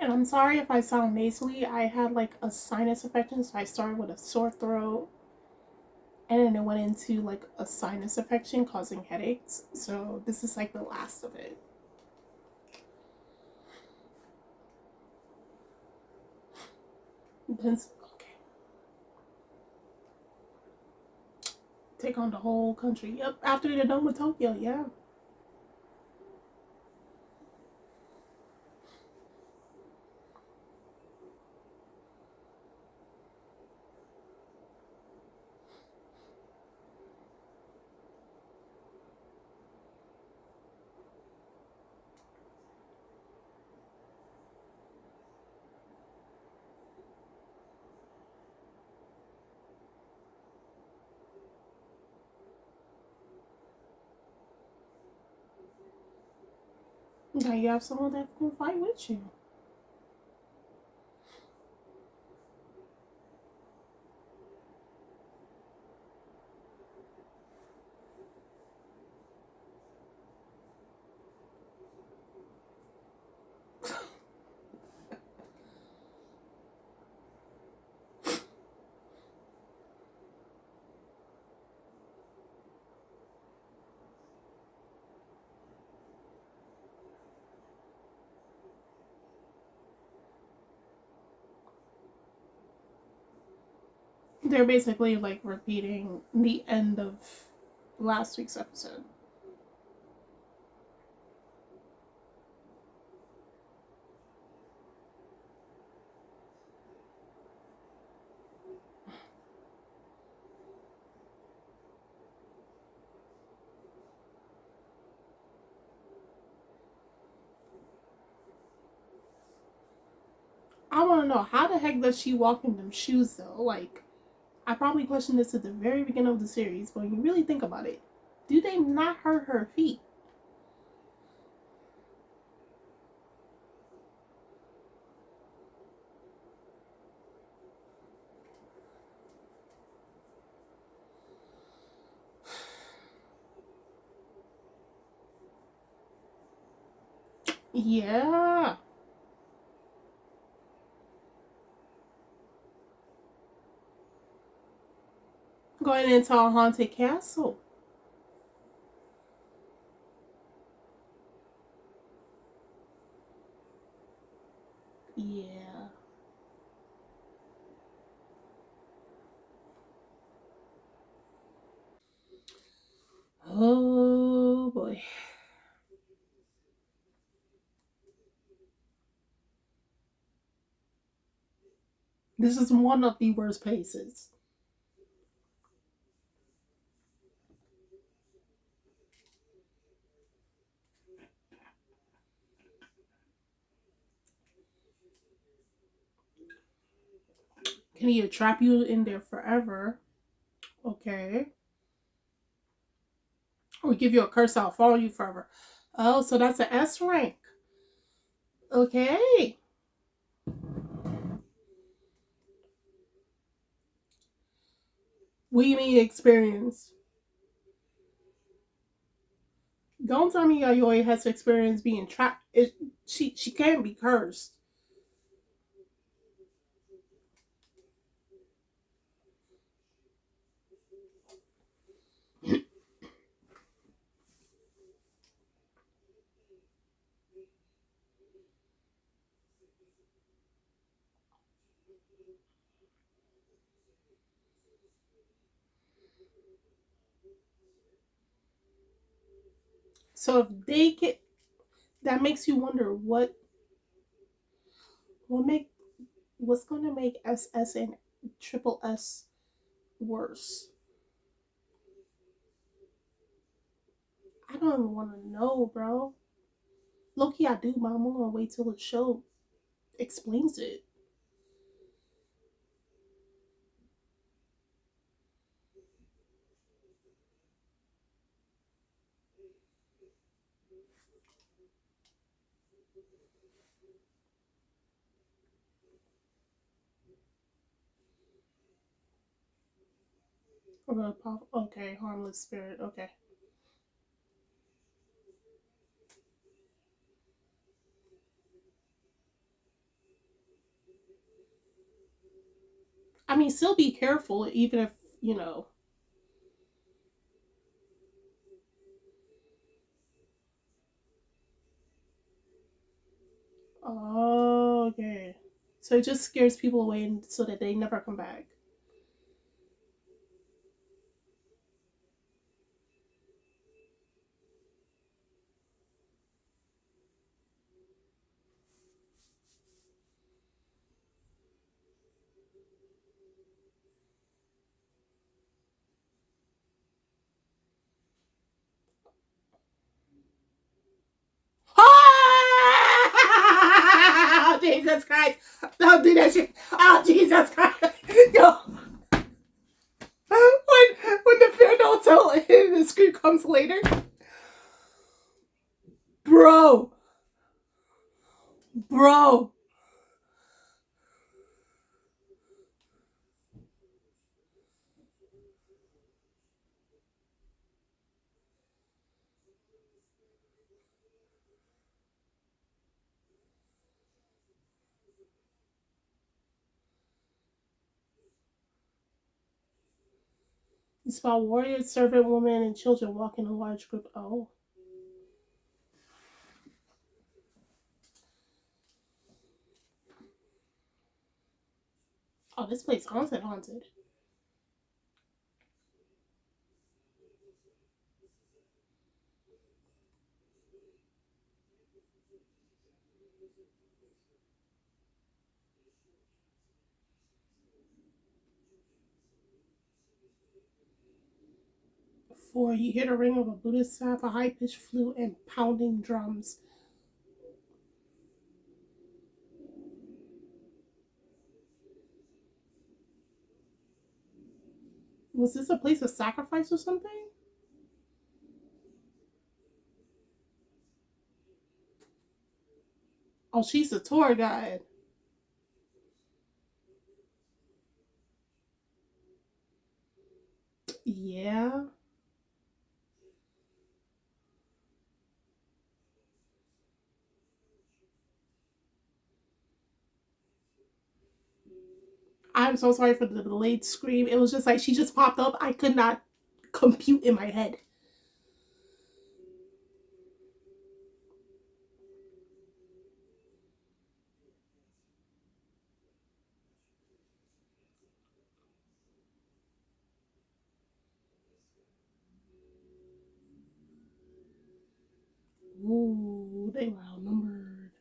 And I'm sorry if I sound nasally. I had like a sinus infection, so I started with a sore throat, and then it went into like a sinus infection causing headaches. So this is like the last of it. Then, okay. Take on the whole country. Yep, after they're done with Tokyo, yeah. Now you have someone that can fight with you. They're basically like repeating the end of last week's episode. I want to know, how the heck does she walk in them shoes though? Like, I probably questioned this at the very beginning of the series, but when you really think about it, do they not hurt her feet? Yeah. Going into a haunted castle. Yeah. Oh boy. This is one of the worst paces. Can he trap you in there forever? Okay. Or give you a curse, I'll follow you forever. Oh, so that's an S rank. Okay. What do you mean experience? Don't tell me Yayoi has experience being trapped. She can't be cursed. So if they get, that makes you wonder what make what's gonna make SS and triple S worse. I don't even want to know, bro. Loki, I do, but I'm gonna wait till the show explains it. I'm gonna pop. Okay, harmless spirit. Okay. mean, still be careful, even if, you know. Oh, okay. So it just scares people away so that they never come back. Oh, Jesus Christ. Don't do that shit. Oh, Jesus Christ. Yo. When the fear don't tell and the scream comes later. Bro. Bro. You saw warriors, servant women, and children walk in a large group. Oh. Oh, this place haunted, haunted. Four, you hear the ring of a Buddhist staff, a high pitched flute, and pounding drums. Was this a place of sacrifice or something? Oh, she's a tour guide. Yeah. I'm so sorry for the delayed scream. It was just like she just popped up. I could not compute in my head. Ooh, they were outnumbered.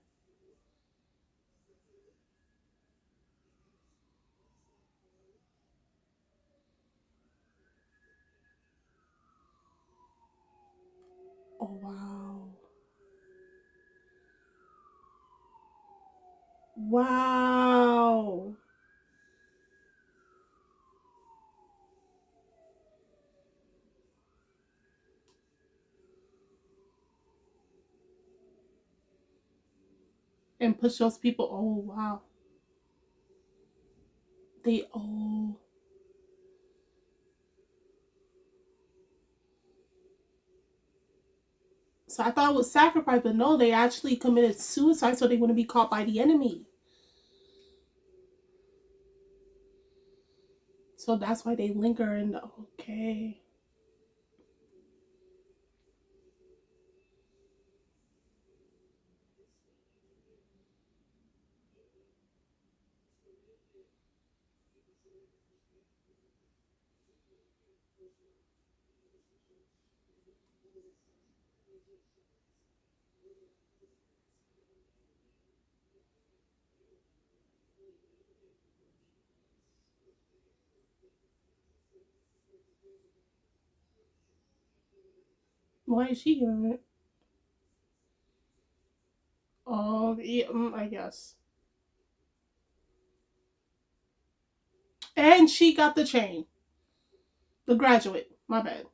Oh, wow. Wow. And push those people. Oh, wow. They, oh. So I thought it was sacrifice, but no, they actually committed suicide so they wouldn't be caught by the enemy. So that's why they linger in the. Okay. Why is she doing it? Oh, yeah, I guess. And she got the chain. The graduate. My bad.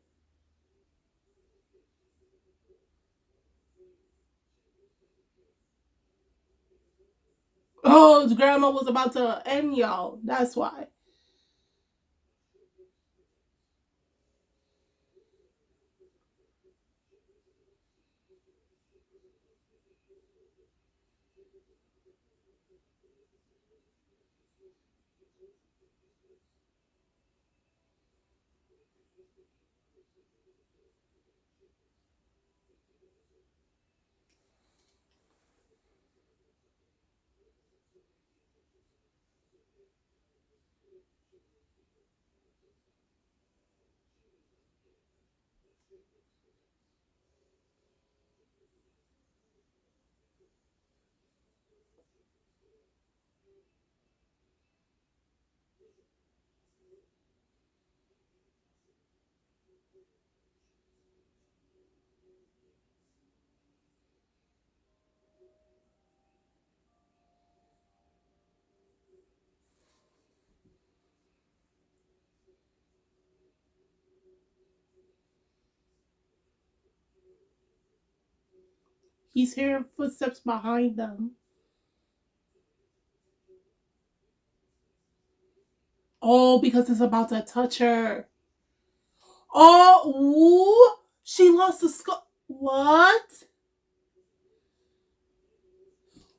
Oh, his grandma was about to end y'all. That's why. He's hearing footsteps behind them. Oh, because it's about to touch her. Oh, ooh, she lost the skull. What?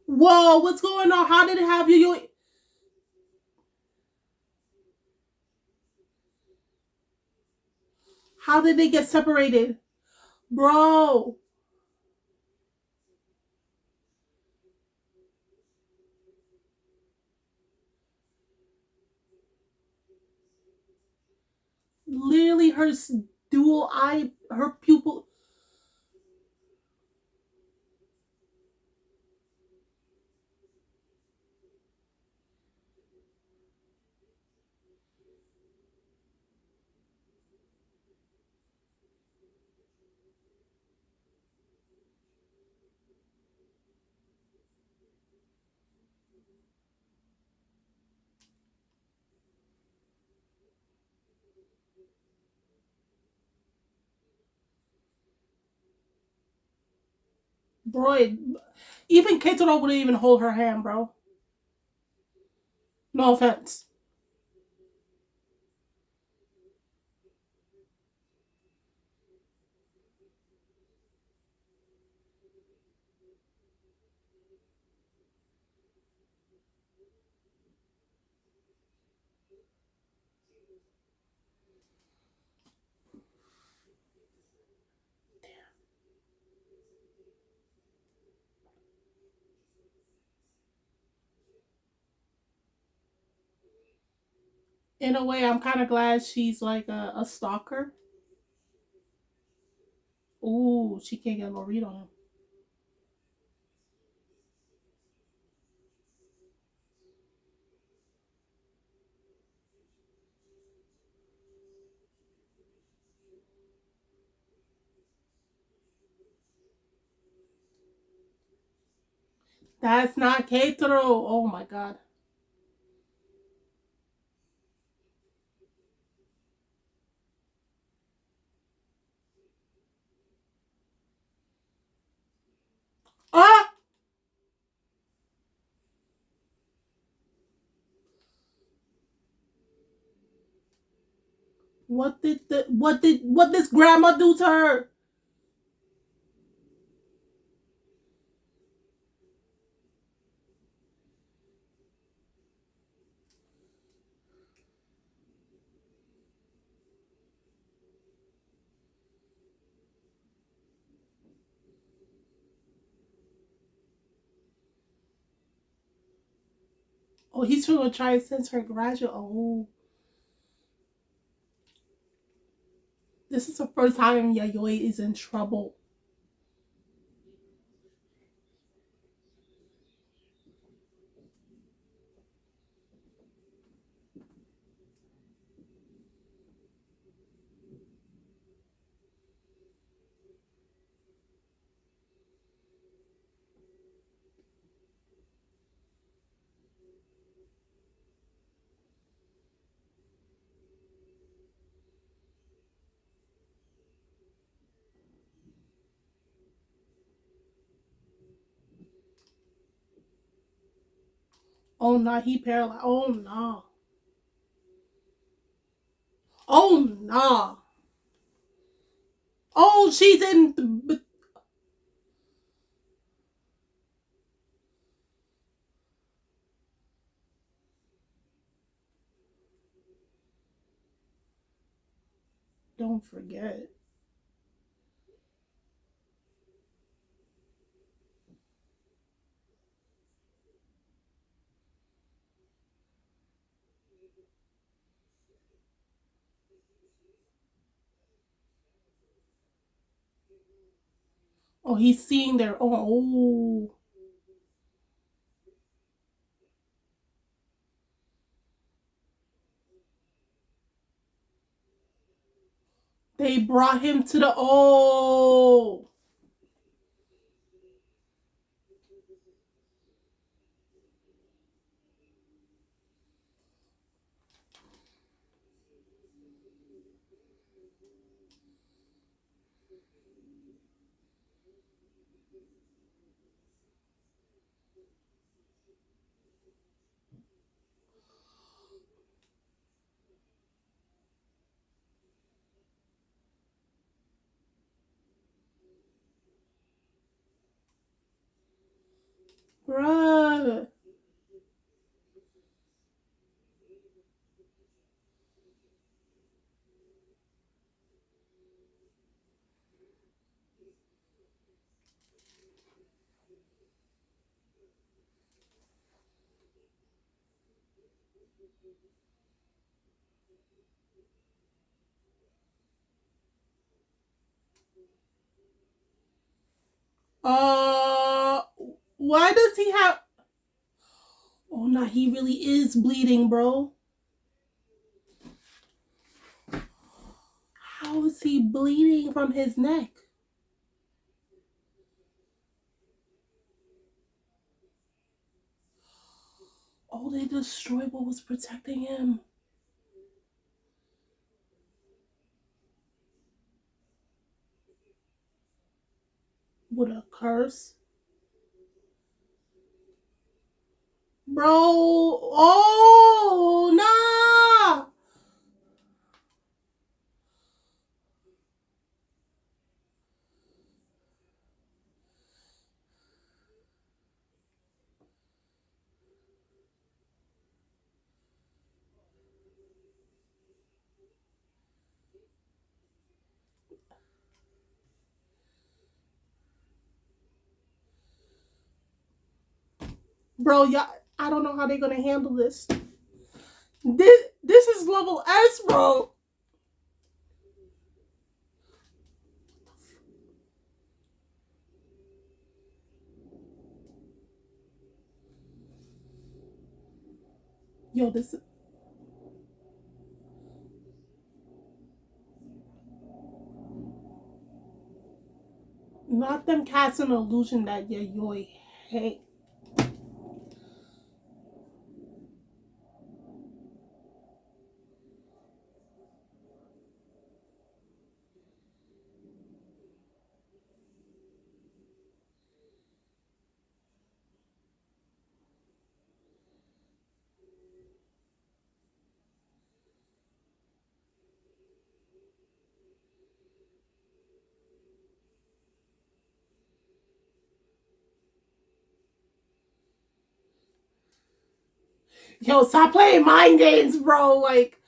Whoa, what's going on? How did it have you? How did they get separated? Bro, literally her dual eye, her pupil. Bro, even Keitaro wouldn't even hold her hand, bro. No offense. In a way, I'm kind of glad she's like a stalker. Ooh, she can't get no read on him. That's not Keitaro. Oh my god. Ah! What this grandma do to her? Oh, he's gonna try and send her graduate. Oh, this is the first time Yayoi is in trouble. Oh no, he paralyzed. Oh no. Oh no. Oh, she's in. Don't forget. Oh, he's seeing their own. Oh. They brought him to the oh. Bruh. Uh, why does he have? Oh, nah, he really is bleeding, bro. How is he bleeding from his neck? Oh, they destroyed what was protecting him. With a curse? Bro, oh, nah. Bro, yeah, I don't know how they're gonna handle this. This is level S, bro. Yo, this is not them casting an illusion that Yayoi hate. Yo, stop playing mind games, bro. Like,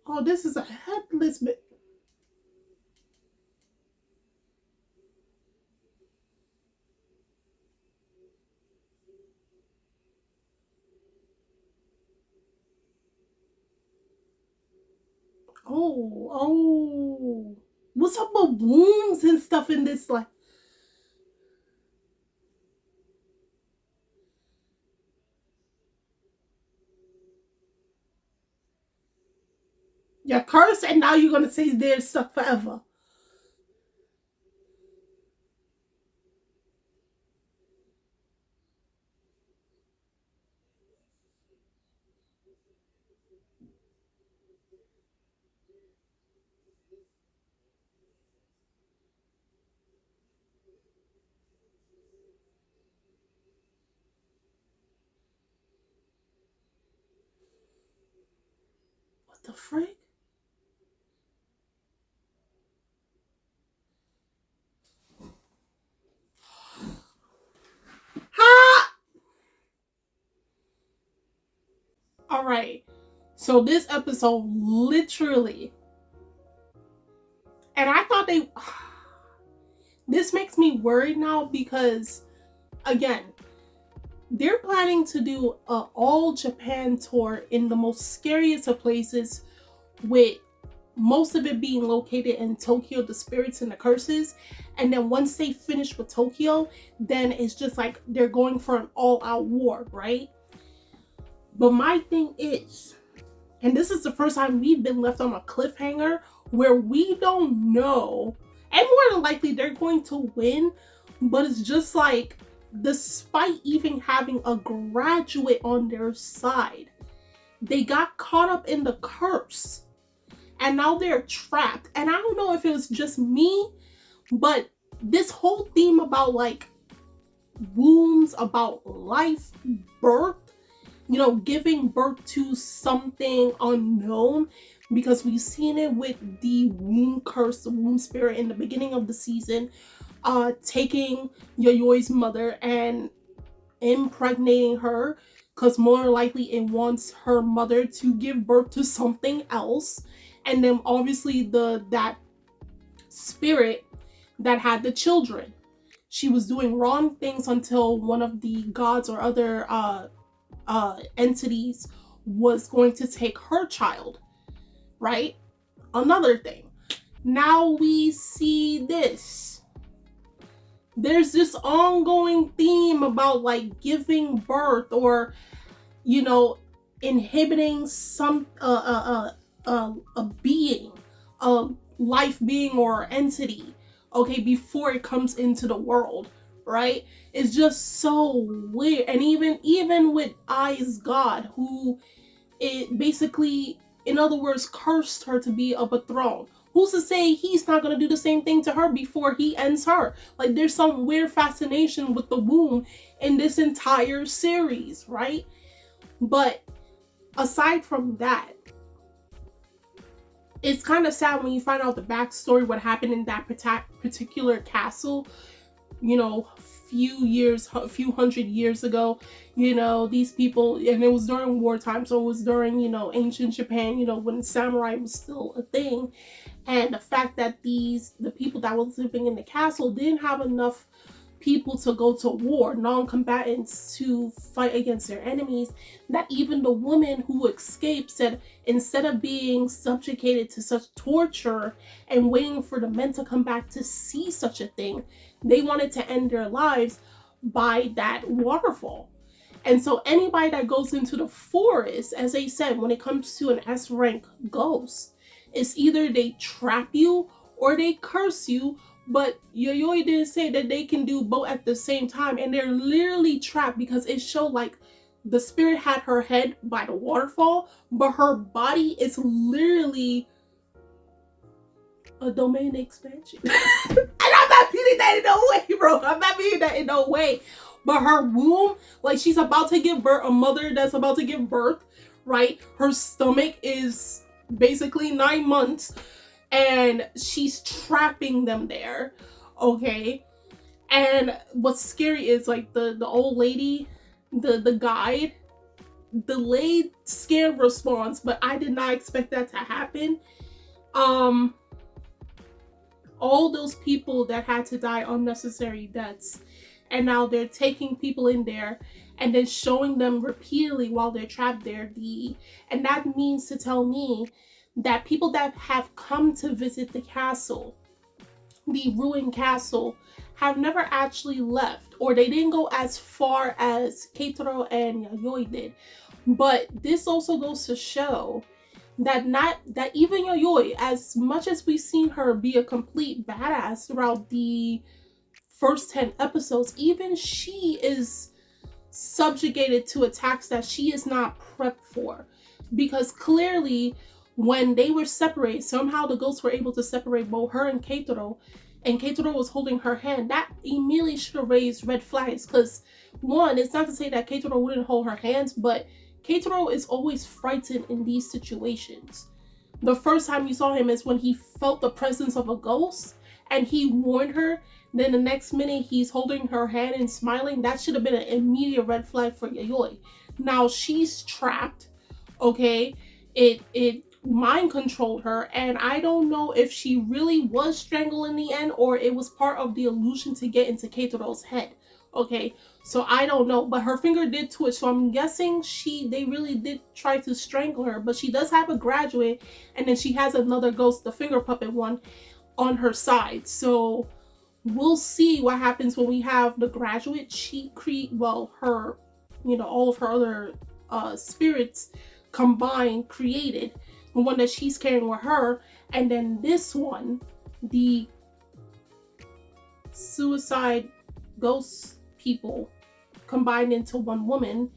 oh, this is a headless bit. Oh, oh. What's up with wounds and stuff in this? Like, you're cursed and now you're gonna say they're stuck forever. the frick? Ha! Alright. So this episode literally, and I thought this makes me worried now because, again, they're planning to do an all Japan tour in the most scariest of places, with most of it being located in Tokyo, the spirits and the curses. And then once they finish with Tokyo, then it's just like they're going for an all-out war, right? But my thing is, and this is the first time we've been left on a cliffhanger where we don't know, and more than likely they're going to win, but it's just like, despite even having a graduate on their side, they got caught up in the curse and now they're trapped. And I don't know if it was just me, but this whole theme about like wounds, about life, birth, you know, giving birth to something unknown, because we've seen it with the womb curse, the womb spirit in the beginning of the season, taking Yayoi's mother and impregnating her, because more likely it wants her mother to give birth to something else. And then obviously that spirit that had the children, she was doing wrong things until one of the gods or other entities was going to take her child, right? Another thing, now we see this, there's this ongoing theme about like giving birth, or, you know, inhibiting some a being, a life being or entity, okay, before it comes into the world, right? It's just so weird. And even with Ai's God, who it basically, in other words, cursed her to be of a throne. Who's to say he's not going to do the same thing to her before he ends her? Like, there's some weird fascination with the womb in this entire series, right? But aside from that, it's kind of sad when you find out the backstory, what happened in that particular castle, you know, a few hundred years ago. You know, these people, and it was during wartime, so it was during, you know, ancient Japan, you know, when samurai was still a thing. And the fact that the people that was living in the castle didn't have enough people to go to war, non-combatants to fight against their enemies, that even the woman who escaped said, instead of being subjugated to such torture and waiting for the men to come back to see such a thing, they wanted to end their lives by that waterfall. And so anybody that goes into the forest, as they said, when it comes to an S rank ghost, it's either they trap you or they curse you. But Yayoi didn't say that they can do both at the same time, and they're literally trapped because it showed like the spirit had her head by the waterfall, but her body is literally a domain expansion. And I'm not meaning that in no way, bro. I'm not meaning that in no way. But her womb, like she's about to give birth, a mother that's about to give birth, right? Her stomach is basically 9 months. And she's trapping them there, okay? And what's scary is like the old lady, the guide, delayed scan response, but I did not expect that to happen. All those people that had to die unnecessary deaths, and now they're taking people in there and then showing them repeatedly while they're trapped there. And that means to tell me that people that have come to visit the castle, the ruined castle, have never actually left, or they didn't go as far as Keitaro and Yayoi did. But this also goes to show that even Yayoi, as much as we've seen her be a complete badass throughout the first 10 episodes, even she is subjugated to attacks that she is not prepped for. Because clearly, when they were separated, somehow the ghosts were able to separate both her and Keitaro was holding her hand. That immediately should have raised red flags, because one, it's not to say that Keitaro wouldn't hold her hands, but Keitaro is always frightened in these situations. The first time you saw him is when he felt the presence of a ghost and he warned her. Then the next minute he's holding her hand and smiling. That should have been an immediate red flag for Yayoi. Now she's trapped, okay? It mind controlled her, and I don't know if she really was strangled in the end or it was part of the illusion to get into Keitaro's head. Okay, so I don't know, but her finger did twitch, so I'm guessing they really did try to strangle her. But she does have a graduate, and then she has another ghost, the finger puppet one, on her side. So we'll see what happens when we have the graduate. She her, all of her other spirits combined created the one that she's carrying with her, and then this one, the suicide ghost people combined into one woman.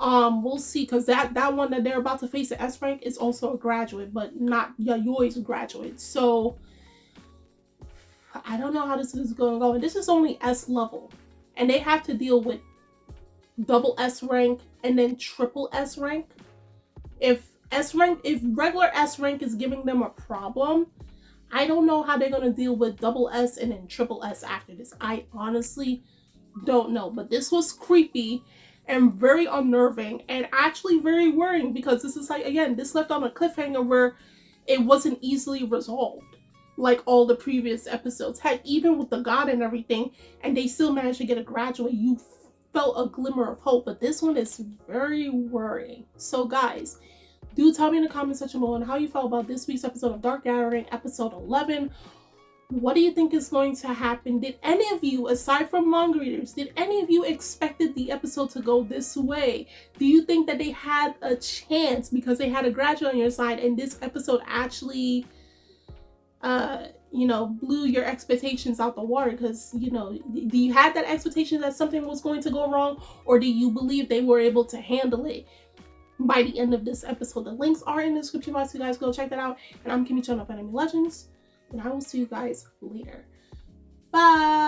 We'll see, because that one that they're about to face at S rank is also a graduate, but not Yayoi's graduate. So I don't know how this is going to go. And this is only S level, and they have to deal with double S rank and then triple S rank. If regular S rank is giving them a problem, I don't know how they're going to deal with double S and then triple S after this. I honestly don't know, but this was creepy and very unnerving and actually very worrying, because this is like, again, this left on a cliffhanger where it wasn't easily resolved like all the previous episodes. Heck, even with the god and everything, and they still managed to get a graduate, you felt a glimmer of hope, but this one is very worrying. So guys, do tell me in the comment section below on how you felt about this week's episode of Dark Gathering, episode 11. What do you think is going to happen? Did any of you, aside from manga readers, did any of you expected the episode to go this way? Do you think that they had a chance because they had a graduate on your side and this episode actually, blew your expectations out the water? Because, do you have that expectation that something was going to go wrong, or do you believe they were able to handle it by the end of this episode? The links are in the description box, so you guys go check that out. And I'm Kimmy Chan of Enemy Legends, and I will see you guys later. Bye!